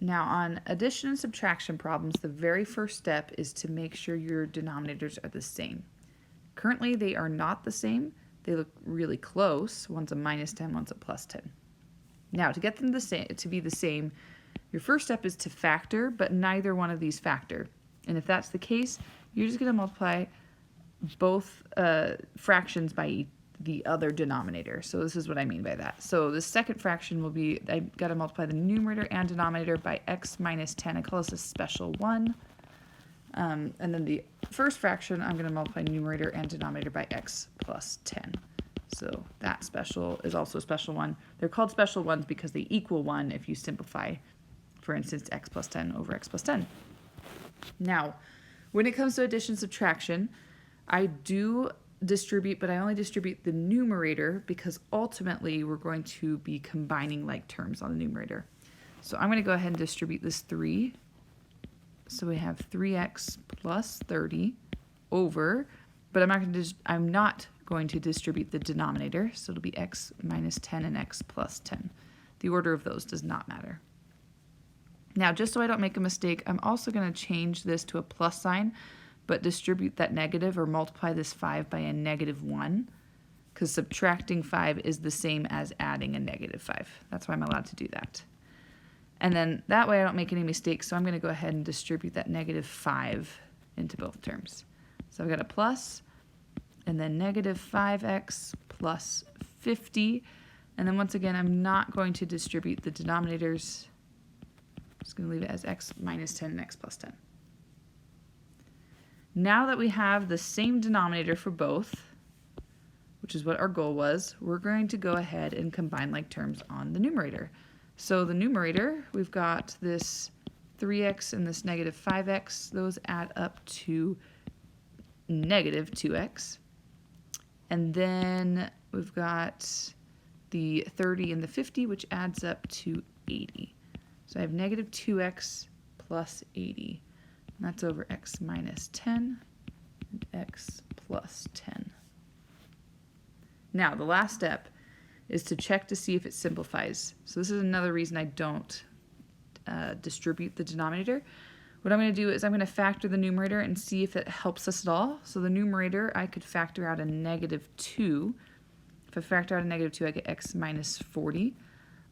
Now on addition and subtraction problems, the very first step is to make sure your denominators are the same. Currently they are not the same. They look really close. One's a minus 10, one's a plus 10. Now to get them to be the same, your first step is to factor, but neither one of these factor. And if that's the case, you're just going to multiply both fractions by the other denominator. So this is what I mean by that. So the second fraction will be, I got to multiply the numerator and denominator by x minus 10. I call this a special one. And then the first fraction, I'm going to multiply numerator and denominator by x plus 10. So that special is also a special one. They're called special ones because they equal 1 if you simplify, for instance, x plus 10 over x plus 10. Now, when it comes to addition and subtraction, I do distribute, but I only distribute the numerator because ultimately we're going to be combining like terms on the numerator. So I'm going to go ahead and distribute this 3. So we have 3x plus 30 over, but I'm not going to distribute the denominator, so it'll be x minus 10 and x plus 10. The order of those does not matter. Now, just so I don't make a mistake, I'm also going to change this to a plus sign, but distribute that negative or multiply this 5 by a negative 1, because subtracting 5 is the same as adding a negative 5. That's why I'm allowed to do that. And then that way I don't make any mistakes, so I'm going to go ahead and distribute that negative 5 into both terms. So I've got a plus, and then negative 5x plus 50. And then once again, I'm not going to distribute the denominators. I'm just going to leave it as x minus 10 and x plus 10. Now that we have the same denominator for both, which is what our goal was, we're going to go ahead and combine like terms on the numerator. So the numerator, we've got this 3x and this negative 5x. Those add up to negative 2x. And then we've got the 30 and the 50, which adds up to 80. So I have negative 2x plus 80. And that's over x minus 10 and x plus 10. Now, the last step is to check to see if it simplifies. So this is another reason I don't distribute the denominator. What I'm going to do is I'm going to factor the numerator and see if it helps us at all. So the numerator, I could factor out a negative 2. If I factor out a negative 2, I get x minus 40.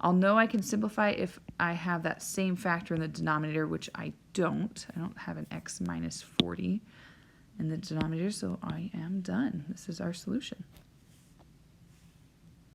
I'll know I can simplify if I have that same factor in the denominator, which I don't. I don't have an x minus 40 in the denominator, so I am done. This is our solution.